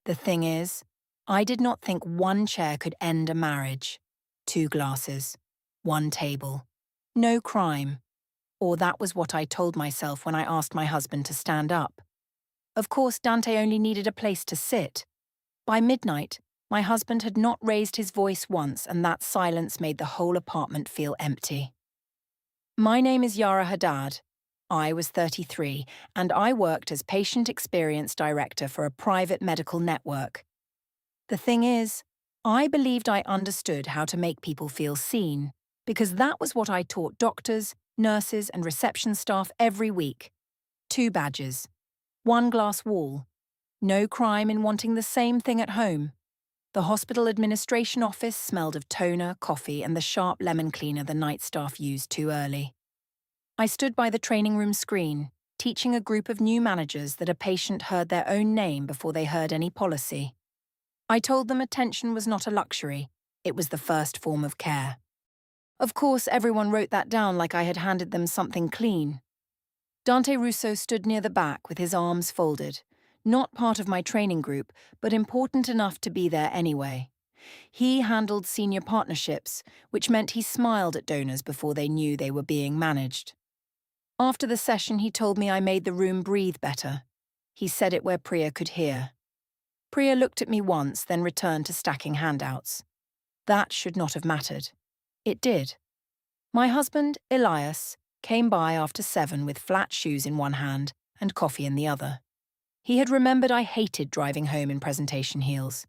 The thing is, I did not think one chair could end a marriage. 2 glasses, 1 table. No crime. Or that was what I told myself when I asked my husband to stand up. Of course, Dante only needed a place to sit. By midnight, my husband had not raised his voice once, and that silence made the whole apartment feel empty. My name is Yara Haddad. I was 33, and I worked as patient experience director for a private medical network. The thing is, I believed I understood how to make people feel seen, because that was what I taught doctors, nurses, and reception staff every week. 2 badges. 1 glass wall. No crime in wanting the same thing at home. The hospital administration office smelled of toner, coffee, and the sharp lemon cleaner the night staff used too early. I stood by the training room screen, teaching a group of new managers that a patient heard their own name before they heard any policy. I told them attention was not a luxury, it was the first form of care. Of course, everyone wrote that down like I had handed them something clean. Dante Russo stood near the back with his arms folded, not part of my training group, but important enough to be there anyway. He handled senior partnerships, which meant he smiled at donors before they knew they were being managed. After the session, he told me I made the room breathe better. He said it where Priya could hear. Priya looked at me once, then returned to stacking handouts. That should not have mattered. It did. My husband, Elias, came by after 7 with flat shoes in one hand and coffee in the other. He had remembered I hated driving home in presentation heels.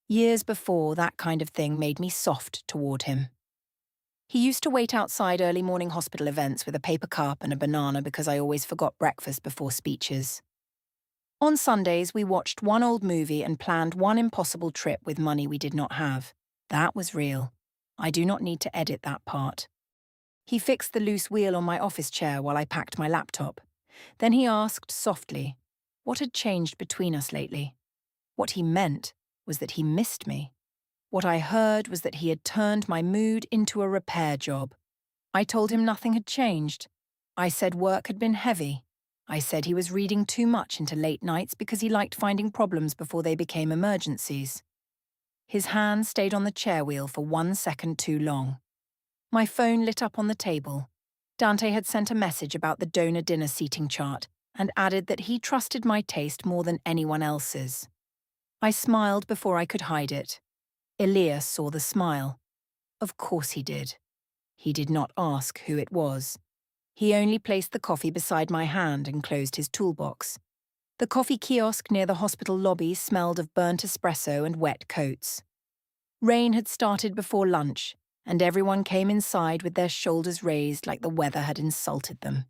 Years before, that kind of thing made me soft toward him. He used to wait outside early morning hospital events with a paper cup and a banana because I always forgot breakfast before speeches. On Sundays, we watched one old movie and planned one impossible trip with money we did not have. That was real. I do not need to edit that part. He fixed the loose wheel on my office chair while I packed my laptop. Then he asked softly, what had changed between us lately? What he meant was that he missed me. What I heard was that he had turned my mood into a repair job. I told him nothing had changed. I said work had been heavy. I said he was reading too much into late nights because he liked finding problems before they became emergencies. His hand stayed on the chair wheel for 1 second too long. My phone lit up on the table. Dante had sent a message about the donor dinner seating chart and added that he trusted my taste more than anyone else's. I smiled before I could hide it. Elias saw the smile. Of course he did. He did not ask who it was. He only placed the coffee beside my hand and closed his toolbox. The coffee kiosk near the hospital lobby smelled of burnt espresso and wet coats. Rain had started before lunch, and everyone came inside with their shoulders raised like the weather had insulted them.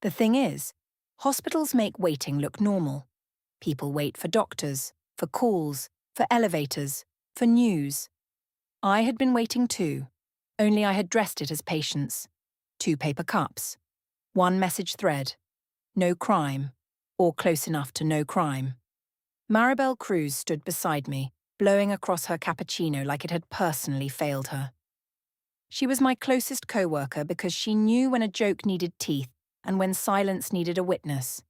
The thing is, hospitals make waiting look normal. People wait for doctors, for calls, for elevators, for news. I had been waiting too, only I had dressed it as patience. 2 paper cups, 1 message thread, no crime, or close enough to no crime. Maribel Cruz stood beside me, blowing across her cappuccino like it had personally failed her. She was my closest co-worker because she knew when a joke needed teeth and when silence needed a witness.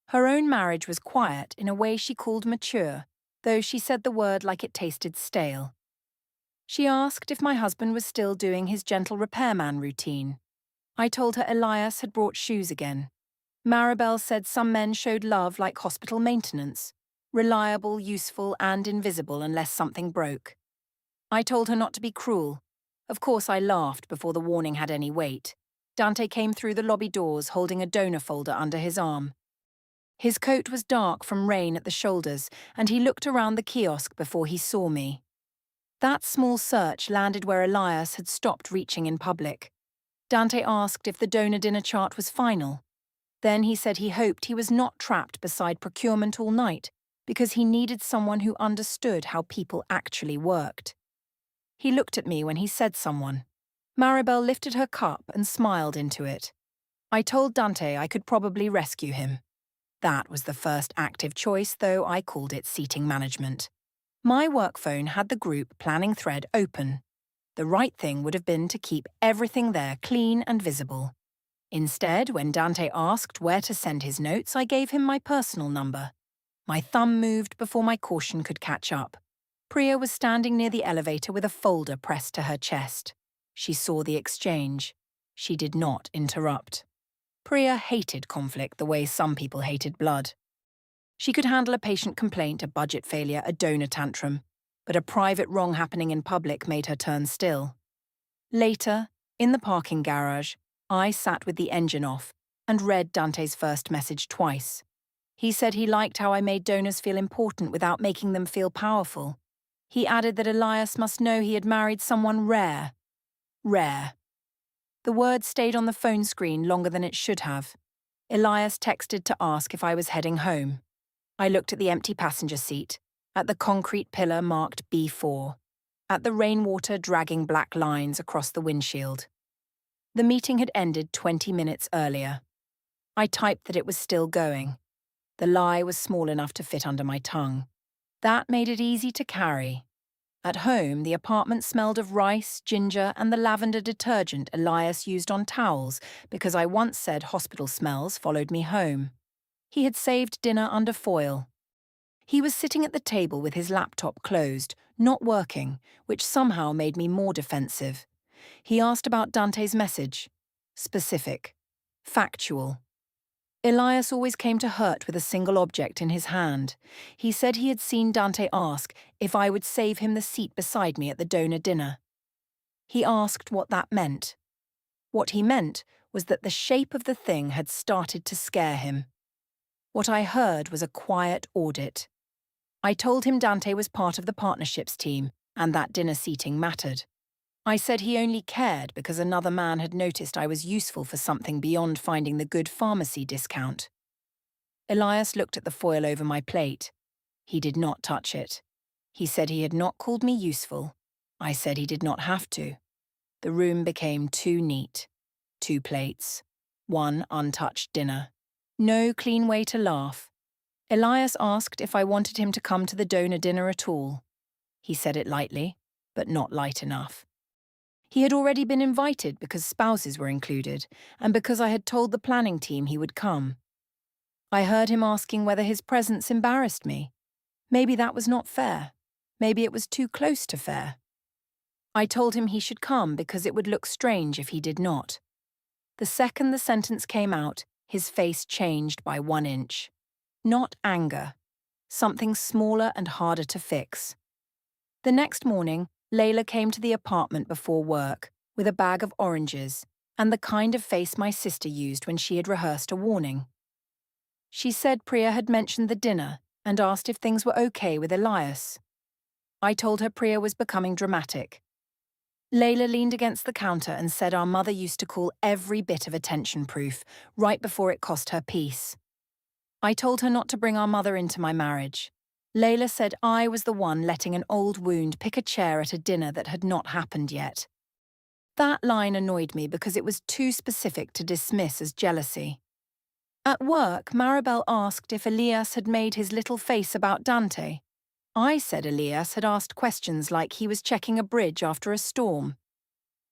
Her own marriage was quiet in a way she called mature, though she said the word like it tasted stale. She asked if my husband was still doing his gentle repairman routine. I told her Elias had brought shoes again. Maribel said some men showed love like hospital maintenance, reliable, useful, and invisible unless something broke. I told her not to be cruel. Of course, I laughed before the warning had any weight. Dante came through the lobby doors holding a donor folder under his arm. His coat was dark from rain at the shoulders, and he looked around the kiosk before he saw me. That small search landed where Elias had stopped reaching in public. Dante asked if the donor dinner chart was final. Then he said he hoped he was not trapped beside procurement all night because he needed someone who understood how people actually worked. He looked at me when he said someone. Maribel lifted her cup and smiled into it. I told Dante I could probably rescue him. That was the first active choice, though I called it seating management. My work phone had the group planning thread open. The right thing would have been to keep everything there clean and visible. Instead, when Dante asked where to send his notes, I gave him my personal number. My thumb moved before my caution could catch up. Priya was standing near the elevator with a folder pressed to her chest. She saw the exchange. She did not interrupt. Priya hated conflict the way some people hated blood. She could handle a patient complaint, a budget failure, a donor tantrum, but a private wrong happening in public made her turn still. Later, in the parking garage, I sat with the engine off and read Dante's first message twice. He said he liked how I made donors feel important without making them feel powerful. He added that Elias must know he had married someone rare. Rare. The word stayed on the phone screen longer than it should have. Elias texted to ask if I was heading home. I looked at the empty passenger seat, at the concrete pillar marked B4, at the rainwater dragging black lines across the windshield. The meeting had ended 20 minutes earlier. I typed that it was still going. The lie was small enough to fit under my tongue. That made it easy to carry. At home, the apartment smelled of rice, ginger, and the lavender detergent Elias used on towels because I once said hospital smells followed me home. He had saved dinner under foil. He was sitting at the table with his laptop closed, not working, which somehow made me more defensive. He asked about Dante's message. Specific. Factual. Elias always came to hurt with a single object in his hand. He said he had seen Dante ask if I would save him the seat beside me at the donor dinner. He asked what that meant. What he meant was that the shape of the thing had started to scare him. What I heard was a quiet audit. I told him Dante was part of the partnerships team and that dinner seating mattered. I said he only cared because another man had noticed I was useful for something beyond finding the good pharmacy discount. Elias looked at the foil over my plate. He did not touch it. He said he had not called me useful. I said he did not have to. The room became too neat. 2 plates. 1 untouched dinner. No clean way to laugh. Elias asked if I wanted him to come to the donor dinner at all. He said it lightly, but not light enough. He had already been invited because spouses were included, and because I had told the planning team he would come. I heard him asking whether his presence embarrassed me. Maybe that was not fair. Maybe it was too close to fair. I told him he should come because it would look strange if he did not. The second the sentence came out, his face changed by 1 inch. Not anger. Something smaller and harder to fix. The next morning, Layla came to the apartment before work with a bag of oranges and the kind of face my sister used when she had rehearsed a warning. She said Priya had mentioned the dinner and asked if things were okay with Elias. I told her Priya was becoming dramatic. Layla leaned against the counter and said our mother used to call every bit of attention proof right before it cost her peace. I told her not to bring our mother into my marriage. Layla said I was the one letting an old wound pick a chair at a dinner that had not happened yet. That line annoyed me because it was too specific to dismiss as jealousy. At work, Maribel asked if Elias had made his little face about Dante. I said Elias had asked questions like he was checking a bridge after a storm.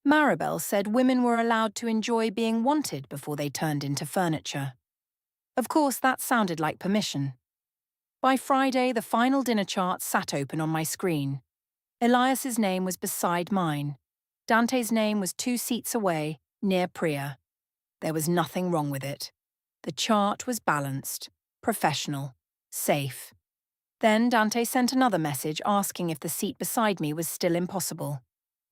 Maribel said women were allowed to enjoy being wanted before they turned into furniture. Of course, that sounded like permission. By Friday, the final dinner chart sat open on my screen. Elias's name was beside mine. Dante's name was 2 seats away, near Priya. There was nothing wrong with it. The chart was balanced, professional, safe. Then Dante sent another message asking if the seat beside me was still impossible.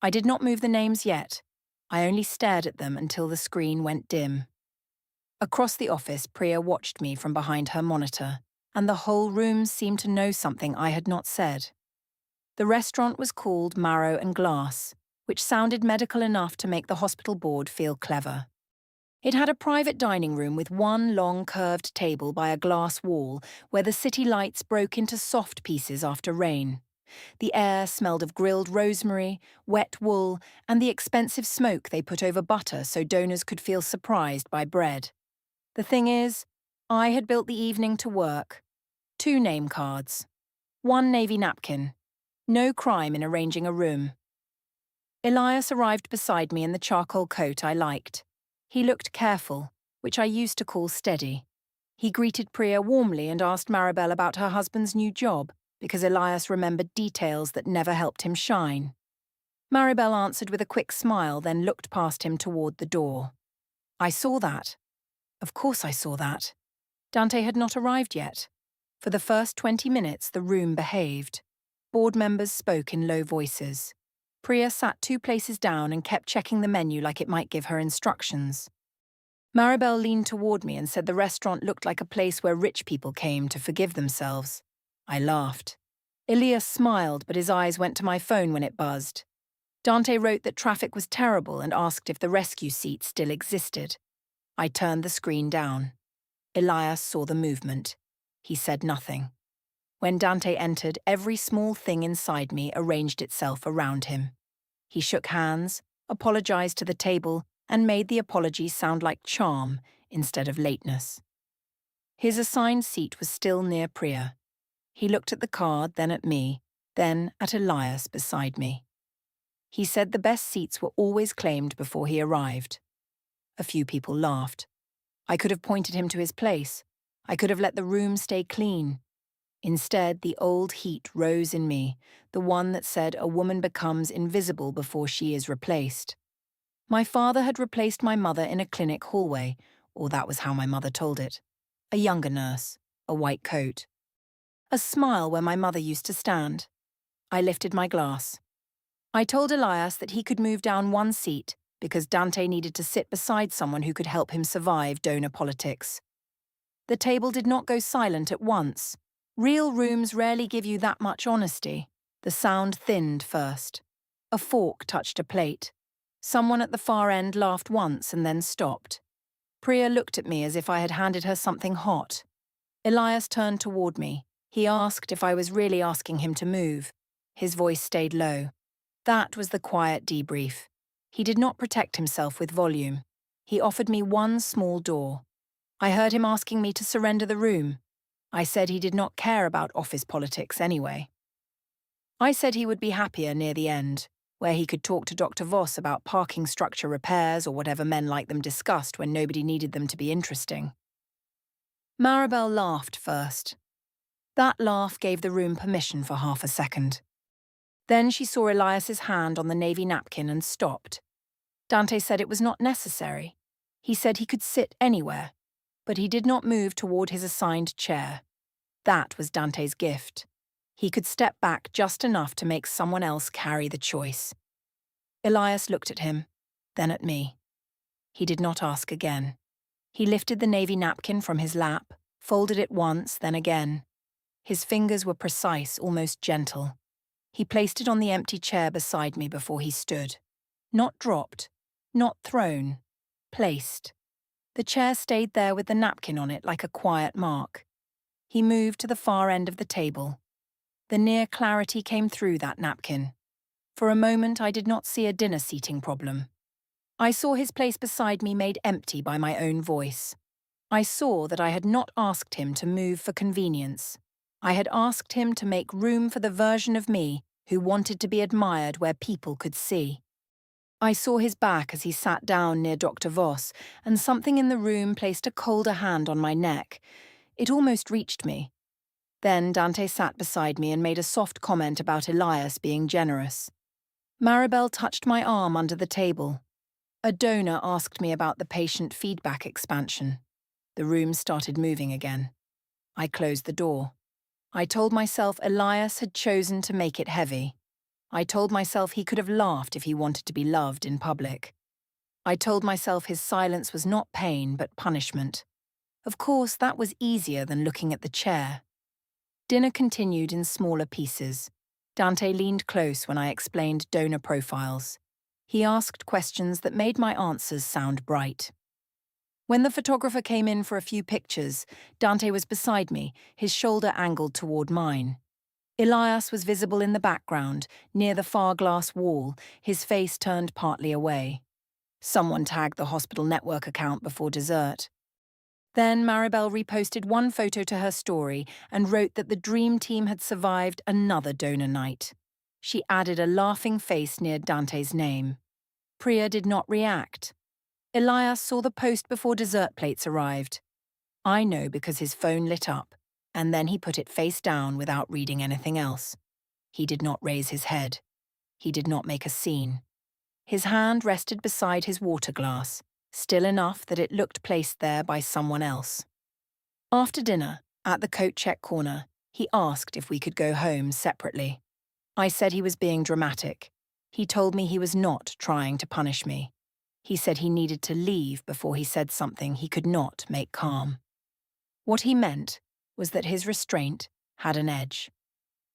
I did not move the names yet. I only stared at them until the screen went dim. Across the office, Priya watched me from behind her monitor, and the whole room seemed to know something I had not said. The restaurant was called Marrow and Glass, which sounded medical enough to make the hospital board feel clever. It had a private dining room with 1 long curved table by a glass wall where the city lights broke into soft pieces after rain. The air smelled of grilled rosemary, wet wool, and the expensive smoke they put over butter so donors could feel surprised by bread. The thing is, I had built the evening to work. 2 name cards. 1 navy napkin. No crime in arranging a room. Elias arrived beside me in the charcoal coat I liked. He looked careful, which I used to call steady. He greeted Priya warmly and asked Maribel about her husband's new job, because Elias remembered details that never helped him shine. Maribel answered with a quick smile, then looked past him toward the door. I saw that. Of course I saw that. Dante had not arrived yet. For the first 20 minutes, the room behaved. Board members spoke in low voices. Priya sat 2 places down and kept checking the menu like it might give her instructions. Maribel leaned toward me and said the restaurant looked like a place where rich people came to forgive themselves. I laughed. Elias smiled, but his eyes went to my phone when it buzzed. Dante wrote that traffic was terrible and asked if the rescue seat still existed. I turned the screen down. Elias saw the movement. He said nothing. When Dante entered, every small thing inside me arranged itself around him. He shook hands, apologized to the table, and made the apology sound like charm instead of lateness. His assigned seat was still near Priya. He looked at the card, then at me, then at Elias beside me. He said the best seats were always claimed before he arrived. A few people laughed. I could have pointed him to his place. I could have let the room stay clean. Instead, the old heat rose in me, the one that said a woman becomes invisible before she is replaced. My father had replaced my mother in a clinic hallway, or that was how my mother told it. A younger nurse, a white coat. A smile where my mother used to stand. I lifted my glass. I told Elias that he could move down 1 seat because Dante needed to sit beside someone who could help him survive donor politics. The table did not go silent at once. Real rooms rarely give you that much honesty. The sound thinned first. A fork touched a plate. Someone at the far end laughed once and then stopped. Priya looked at me as if I had handed her something hot. Elias turned toward me. He asked if I was really asking him to move. His voice stayed low. That was the quiet debrief. He did not protect himself with volume. He offered me 1 small door. I heard him asking me to surrender the room. I said he did not care about office politics anyway. I said he would be happier near the end, where he could talk to Dr. Voss about parking structure repairs or whatever men like them discussed when nobody needed them to be interesting. Maribel laughed first. That laugh gave the room permission for half a second. Then she saw Elias's hand on the navy napkin and stopped. Dante said it was not necessary. He said he could sit anywhere, but he did not move toward his assigned chair. That was Dante's gift. He could step back just enough to make someone else carry the choice. Elias looked at him, then at me. He did not ask again. He lifted the navy napkin from his lap, folded it once, then again. His fingers were precise, almost gentle. He placed it on the empty chair beside me before he stood. Not dropped, not thrown, placed. The chair stayed there with the napkin on it like a quiet mark. He moved to the far end of the table. The near clarity came through that napkin. For a moment, I did not see a dinner seating problem. I saw his place beside me made empty by my own voice. I saw that I had not asked him to move for convenience. I had asked him to make room for the version of me who wanted to be admired where people could see. I saw his back as he sat down near Dr. Voss, and something in the room placed a colder hand on my neck. It almost reached me. Then Dante sat beside me and made a soft comment about Elias being generous. Maribel touched my arm under the table. A donor asked me about the patient feedback expansion. The room started moving again. I closed the door. I told myself Elias had chosen to make it heavy. I told myself he could have laughed if he wanted to be loved in public. I told myself his silence was not pain but punishment. Of course, that was easier than looking at the chair. Dinner continued in smaller pieces. Dante leaned close when I explained donor profiles. He asked questions that made my answers sound bright. When the photographer came in for a few pictures, Dante was beside me, his shoulder angled toward mine. Elias was visible in the background, near the far glass wall, his face turned partly away. Someone tagged the hospital network account before dessert. Then Maribel reposted one photo to her story and wrote that the dream team had survived another donor night. She added a laughing face near Dante's name. Priya did not react. Elias saw the post before dessert plates arrived. I know because his phone lit up, and then he put it face down without reading anything else. He did not raise his head. He did not make a scene. His hand rested beside his water glass, still enough that it looked placed there by someone else. After dinner, at the coat check corner, he asked if we could go home separately. I said he was being dramatic. He told me he was not trying to punish me. He said he needed to leave before he said something he could not make calm. What he meant was that his restraint had an edge.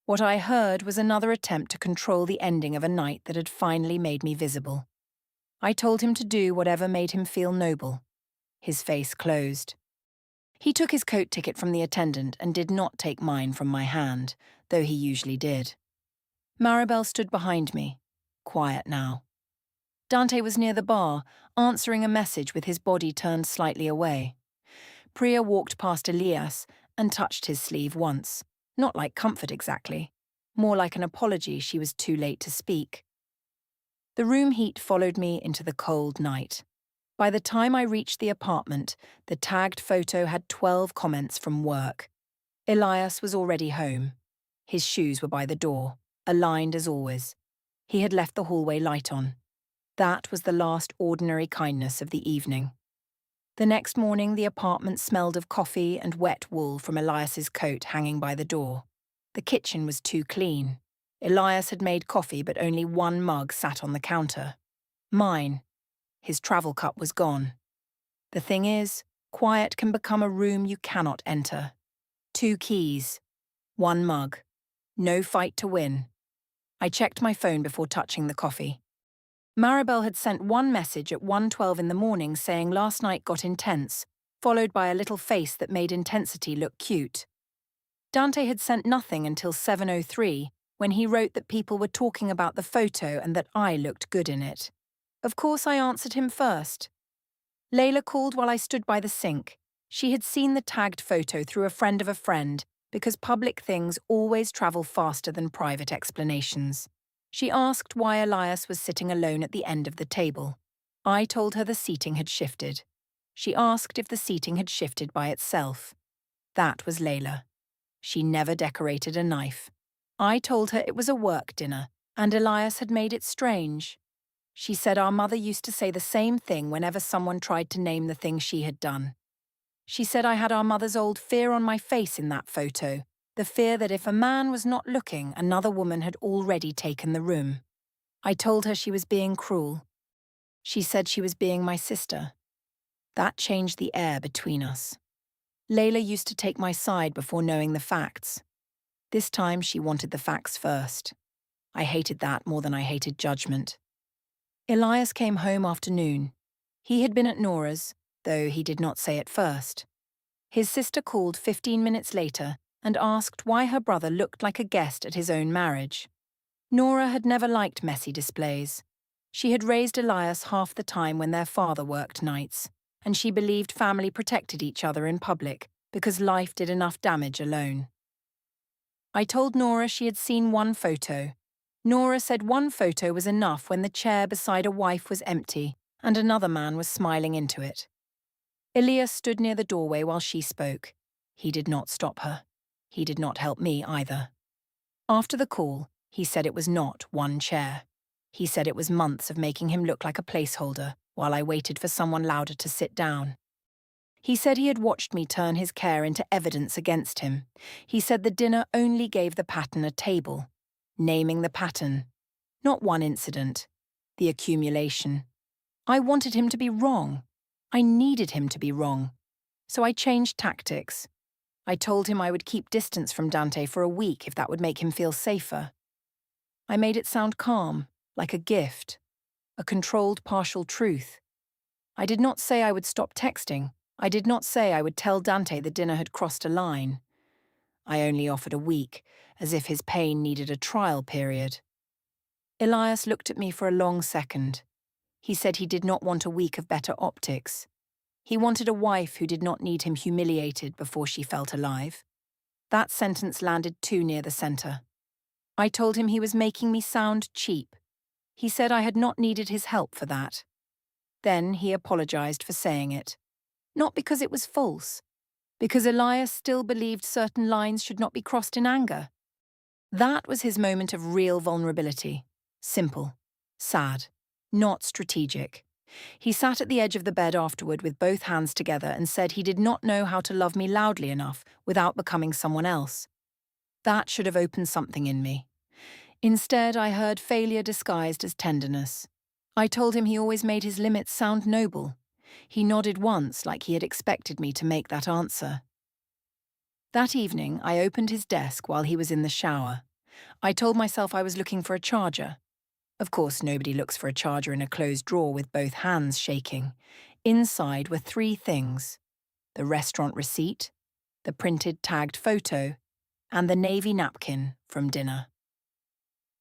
What I heard was another attempt to control the ending of a night that had finally made me visible. I told him to do whatever made him feel noble. His face closed. He took his coat ticket from the attendant and did not take mine from my hand, though he usually did. Maribel stood behind me, quiet now. Dante was near the bar, answering a message with his body turned slightly away. Priya walked past Elias and touched his sleeve once, not like comfort exactly, more like an apology she was too late to speak. The room heat followed me into the cold night. By the time I reached the apartment, the tagged photo had 12 comments from work. Elias was already home. His shoes were by the door, aligned as always. He had left the hallway light on. That was the last ordinary kindness of the evening. The next morning, the apartment smelled of coffee and wet wool from Elias's coat hanging by the door. The kitchen was too clean. Elias had made coffee, but only one mug sat on the counter. Mine. His travel cup was gone. The thing is, quiet can become a room you cannot enter. 2 keys. 1 mug. No fight to win. I checked my phone before touching the coffee. Maribel had sent one message at 1:12 in the morning saying last night got intense, followed by a little face that made intensity look cute. Dante had sent nothing until 7:03, when he wrote that people were talking about the photo and that I looked good in it. Of course I answered him first. Layla called while I stood by the sink. She had seen the tagged photo through a friend of a friend, because public things always travel faster than private explanations. She asked why Elias was sitting alone at the end of the table. I told her the seating had shifted. She asked if the seating had shifted by itself. That was Layla. She never decorated a knife. I told her it was a work dinner, and Elias had made it strange. She said our mother used to say the same thing whenever someone tried to name the thing she had done. She said I had our mother's old fear on my face in that photo, the fear that if a man was not looking, another woman had already taken the room. I told her she was being cruel. She said she was being my sister. That changed the air between us. Layla used to take my side before knowing the facts. This time she wanted the facts first. I hated that more than I hated judgment. Elias came home after noon. He had been at Nora's, though he did not say it first. His sister called 15 minutes later and asked why her brother looked like a guest at his own marriage. Nora had never liked messy displays. She had raised Elias half the time when their father worked nights, and she believed family protected each other in public because life did enough damage alone. I told Nora she had seen one photo. Nora said one photo was enough when the chair beside a wife was empty and another man was smiling into it. Elias stood near the doorway while she spoke. He did not stop her. He did not help me either. After the call, he said it was not one chair. He said it was months of making him look like a placeholder while I waited for someone louder to sit down. He said he had watched me turn his care into evidence against him. He said the dinner only gave the pattern a table. Naming the pattern. Not one incident. The accumulation. I wanted him to be wrong. I needed him to be wrong. So I changed tactics. I told him I would keep distance from Dante for a week if that would make him feel safer. I made it sound calm, like a gift. A controlled partial truth. I did not say I would stop texting. I did not say I would tell Dante the dinner had crossed a line. I only offered a week, as if his pain needed a trial period. Elias looked at me for a long second. He said he did not want a week of better optics. He wanted a wife who did not need him humiliated before she felt alive. That sentence landed too near the center. I told him he was making me sound cheap. He said I had not needed his help for that. Then he apologized for saying it. Not because it was false, Because Elias still believed certain lines should not be crossed in anger. That was his moment of real vulnerability. Simple, sad, not strategic. He sat at the edge of the bed afterward with both hands together and said he did not know how to love me loudly enough without becoming someone else. That should have opened something in me. Instead, I heard failure disguised as tenderness. I told him he always made his limits sound noble. He nodded once, like he had expected me to make that answer. That evening, I opened his desk while he was in the shower. I told myself I was looking for a charger. Of course, nobody looks for a charger in a closed drawer with both hands shaking. Inside were 3 things: the restaurant receipt, the printed tagged photo, and the navy napkin from dinner.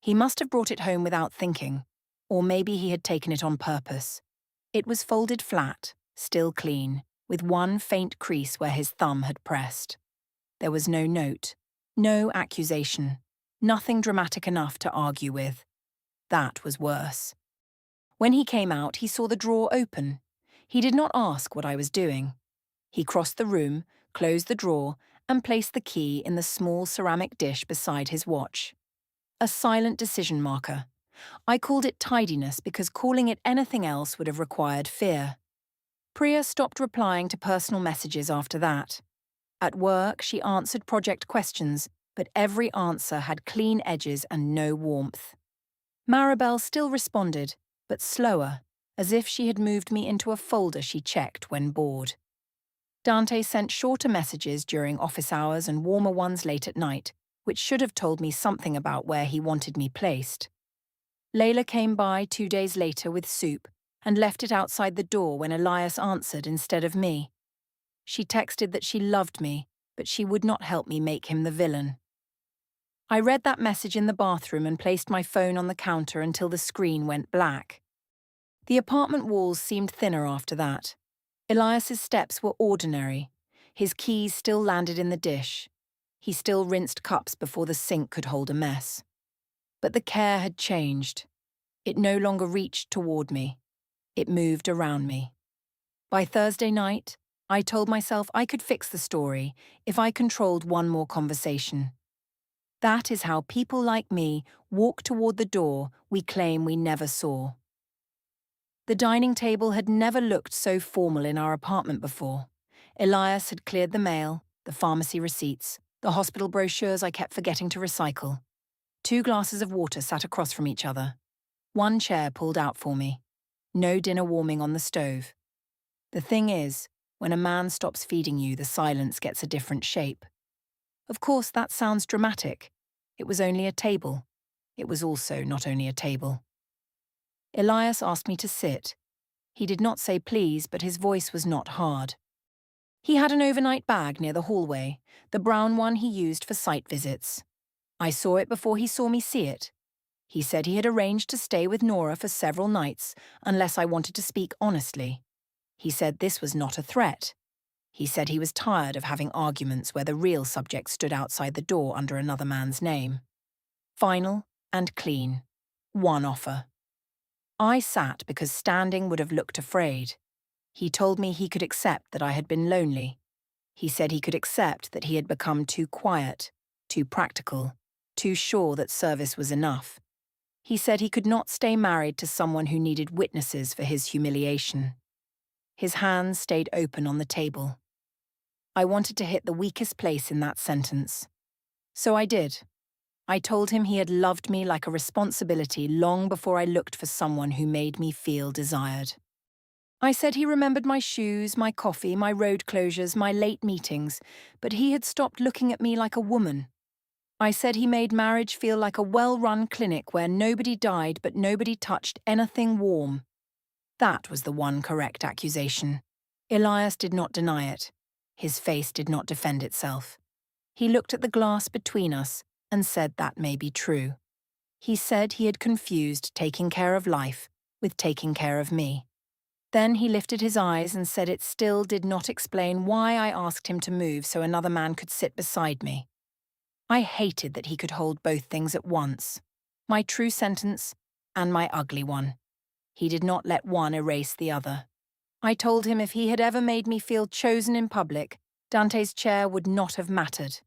He must have brought it home without thinking, or maybe he had taken it on purpose. It was folded flat, still clean, with one faint crease where his thumb had pressed. There was no note, no accusation, nothing dramatic enough to argue with. That was worse. When he came out, he saw the drawer open. He did not ask what I was doing. He crossed the room, closed the drawer, and placed the key in the small ceramic dish beside his watch. A silent decision marker. I called it tidiness because calling it anything else would have required fear. Priya stopped replying to personal messages after that. At work, she answered project questions, but every answer had clean edges and no warmth. Maribel still responded, but slower, as if she had moved me into a folder she checked when bored. Dante sent shorter messages during office hours and warmer ones late at night, which should have told me something about where he wanted me placed. Layla came by 2 days later with soup and left it outside the door when Elias answered instead of me. She texted that she loved me, but she would not help me make him the villain. I read that message in the bathroom and placed my phone on the counter until the screen went black. The apartment walls seemed thinner after that. Elias's steps were ordinary. His keys still landed in the dish. He still rinsed cups before the sink could hold a mess. But the care had changed. It no longer reached toward me. It moved around me. By Thursday night, I told myself I could fix the story if I controlled one more conversation. That is how people like me walk toward the door we claim we never saw. The dining table had never looked so formal in our apartment before. Elias had cleared the mail, the pharmacy receipts, the hospital brochures I kept forgetting to recycle. 2 glasses of water sat across from each other. 1 chair pulled out for me. No dinner warming on the stove. The thing is, when a man stops feeding you, the silence gets a different shape. Of course, that sounds dramatic. It was only a table. It was also not only a table. Elias asked me to sit. He did not say please, but his voice was not hard. He had an overnight bag near the hallway, the brown one he used for site visits. I saw it before he saw me see it. He said he had arranged to stay with Nora for several nights unless I wanted to speak honestly. He said this was not a threat. He said he was tired of having arguments where the real subject stood outside the door under another man's name. Final and clean. 1 offer. I sat because standing would have looked afraid. He told me he could accept that I had been lonely. He said he could accept that he had become too quiet, too practical, too sure that service was enough. He said he could not stay married to someone who needed witnesses for his humiliation. His hands stayed open on the table. I wanted to hit the weakest place in that sentence. So I did. I told him he had loved me like a responsibility long before I looked for someone who made me feel desired. I said he remembered my shoes, my coffee, my road closures, my late meetings, but he had stopped looking at me like a woman. I said he made marriage feel like a well-run clinic where nobody died but nobody touched anything warm. That was the one correct accusation. Elias did not deny it. His face did not defend itself. He looked at the glass between us and said that may be true. He said he had confused taking care of life with taking care of me. Then he lifted his eyes and said it still did not explain why I asked him to move so another man could sit beside me. I hated that he could hold both things at once, my true sentence and my ugly one. He did not let one erase the other. I told him if he had ever made me feel chosen in public, Dante's chair would not have mattered.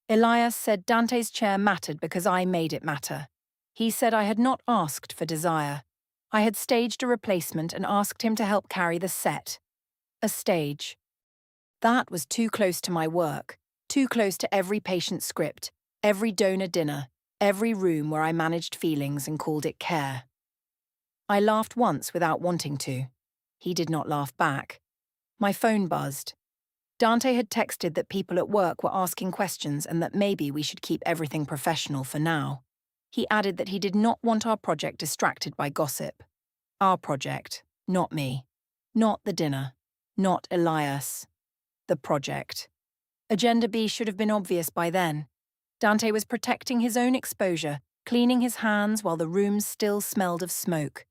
Elias said Dante's chair mattered because I made it matter. He said I had not asked for desire. I had staged a replacement and asked him to help carry the set. A stage. That was too close to my work, too close to every patient script, every donor dinner, every room where I managed feelings and called it care. I laughed once without wanting to. He did not laugh back. My phone buzzed. Dante had texted that people at work were asking questions and that maybe we should keep everything professional for now. He added that he did not want our project distracted by gossip. Our project, not me. Not the dinner. Not Elias. The project. Agenda B should have been obvious by then. Dante was protecting his own exposure, cleaning his hands while the room still smelled of smoke.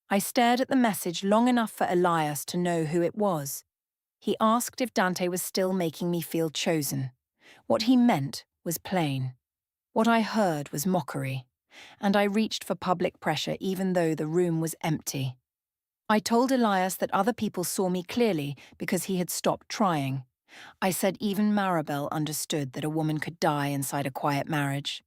I stared at the message long enough for Elias to know who it was. He asked if Dante was still making me feel chosen. What he meant was plain. What I heard was mockery, and I reached for public pressure even though the room was empty. I told Elias that other people saw me clearly because he had stopped trying. I said even Maribel understood that a woman could die inside a quiet marriage.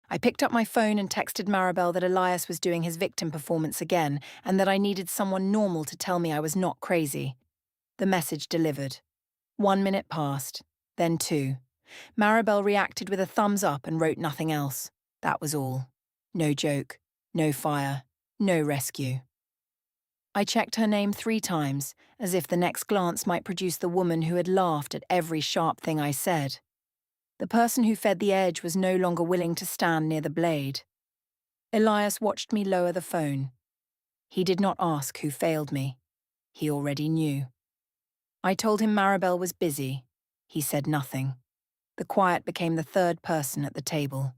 I picked up my phone and texted Maribel that Elias was doing his victim performance again and that I needed someone normal to tell me I was not crazy. The message delivered. 1 minute passed, then 2. Maribel reacted with a thumbs up and wrote nothing else. That was all. No joke, no fire, no rescue. I checked her name 3 times, as if the next glance might produce the woman who had laughed at every sharp thing I said. The person who fed the edge was no longer willing to stand near the blade. Elias watched me lower the phone. He did not ask who failed me. He already knew. I told him Maribel was busy. He said nothing. The quiet became the third person at the table.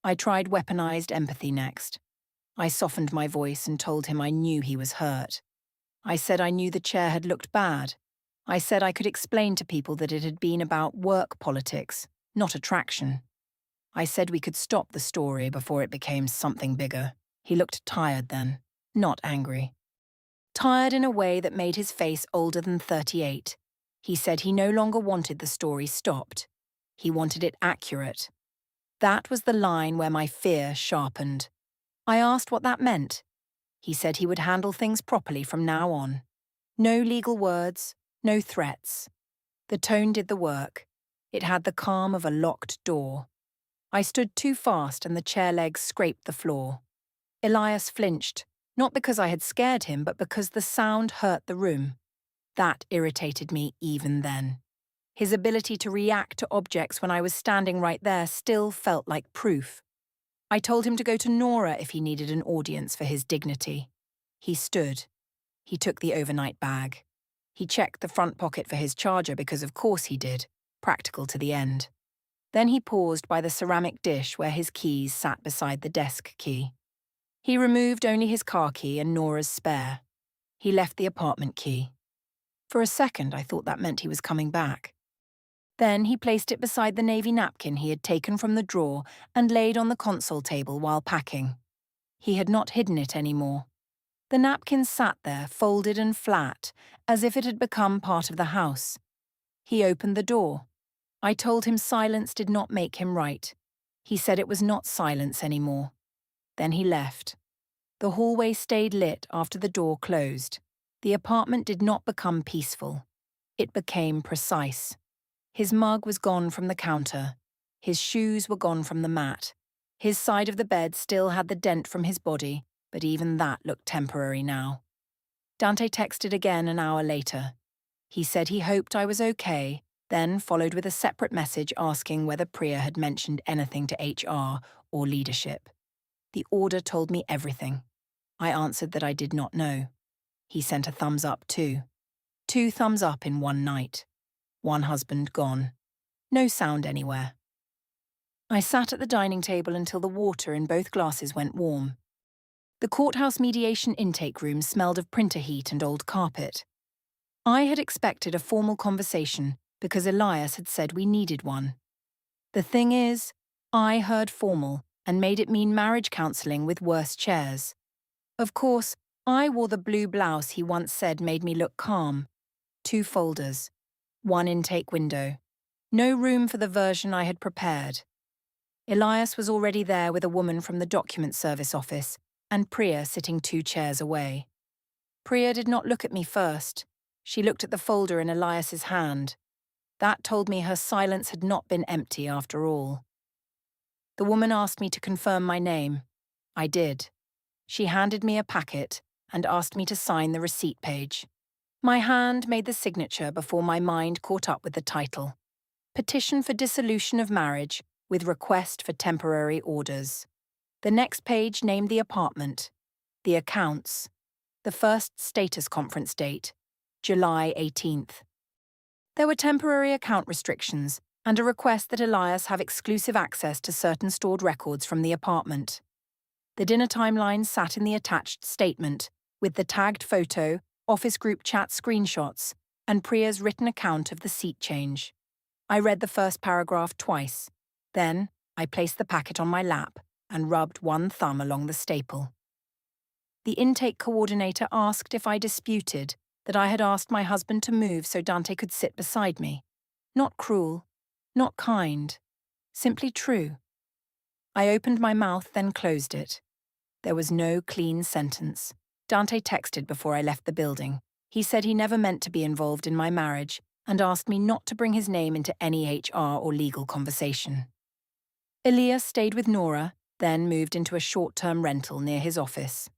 I tried weaponized empathy next. I softened my voice and told him I knew he was hurt. I said I knew the chair had looked bad. I said I could explain to people that it had been about work politics, not attraction. I said we could stop the story before it became something bigger. He looked tired then, not angry. Tired in a way that made his face older than 38. He said he no longer wanted the story stopped. He wanted it accurate. That was the line where my fear sharpened. I asked what that meant. He said he would handle things properly from now on. No legal words, no threats. The tone did the work. It had the calm of a locked door. I stood too fast and the chair legs scraped the floor. Elias flinched, not because I had scared him, but because the sound hurt the room. That irritated me even then. His ability to react to objects when I was standing right there still felt like proof. I told him to go to Nora if he needed an audience for his dignity. He stood. He took the overnight bag. He checked the front pocket for his charger because of course he did, practical to the end. Then he paused by the ceramic dish where his keys sat beside the desk key. He removed only his car key and Nora's spare. He left the apartment key. For a second, I thought that meant he was coming back. Then he placed it beside the navy napkin he had taken from the drawer and laid on the console table while packing. He had not hidden it anymore. The napkin sat there, folded and flat, as if it had become part of the house. He opened the door. I told him silence did not make him right. He said it was not silence anymore. Then he left. The hallway stayed lit after the door closed. The apartment did not become peaceful. It became precise. His mug was gone from the counter. His shoes were gone from the mat. His side of the bed still had the dent from his body, but even that looked temporary now. Dante texted again an hour later. He said he hoped I was okay, then followed with a separate message asking whether Priya had mentioned anything to HR or leadership. The order told me everything. I answered that I did not know. He sent a thumbs up too. 2 thumbs up in one night. 1 husband gone. No sound anywhere. I sat at the dining table until the water in both glasses went warm. The courthouse mediation intake room smelled of printer heat and old carpet. I had expected a formal conversation because Elias had said we needed one. The thing is, I heard formal and made it mean marriage counselling with worse chairs. Of course, I wore the blue blouse he once said made me look calm. 2 folders. One intake window. No room for the version I had prepared. Elias was already there with a woman from the document service office, and Priya sitting 2 chairs away. Priya did not look at me first. She looked at the folder in Elias's hand. That told me her silence had not been empty after all. The woman asked me to confirm my name. I did. She handed me a packet and asked me to sign the receipt page. My hand made the signature before my mind caught up with the title. Petition for dissolution of marriage with request for temporary orders. The next page named the apartment, the accounts, the first status conference date, July 18th. There were temporary account restrictions and a request that Elias have exclusive access to certain stored records from the apartment. The dinner timeline sat in the attached statement, with the tagged photo, office group chat screenshots, and Priya's written account of the seat change. I read the first paragraph twice. Then, I placed the packet on my lap and rubbed one thumb along the staple. The intake coordinator asked if I disputed that I had asked my husband to move so Dante could sit beside me. Not cruel, not kind, simply true. I opened my mouth, then closed it. There was no clean sentence. Dante texted before I left the building. He said he never meant to be involved in my marriage and asked me not to bring his name into any HR or legal conversation. Elias stayed with Nora, then moved into a short-term rental near his office.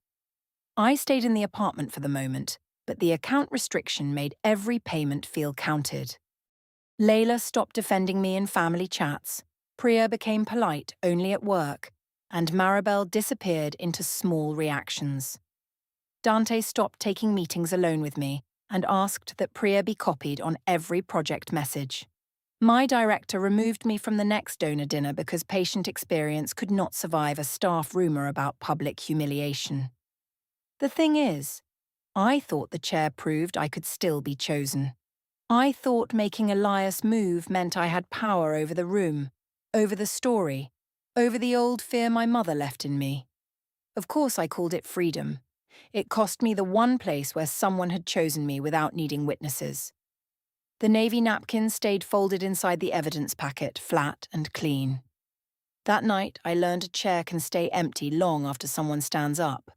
I stayed in the apartment for the moment, but the account restriction made every payment feel counted. Layla stopped defending me in family chats, Priya became polite only at work, and Maribel disappeared into small reactions. Dante stopped taking meetings alone with me and asked that Priya be copied on every project message. My director removed me from the next donor dinner because patient experience could not survive a staff rumour about public humiliation. The thing is, I thought the chair proved I could still be chosen. I thought making Elias move meant I had power over the room, over the story, over the old fear my mother left in me. Of course I called it freedom. It cost me the one place where someone had chosen me without needing witnesses. The navy napkin stayed folded inside the evidence packet, flat and clean. That night, I learned a chair can stay empty long after someone stands up.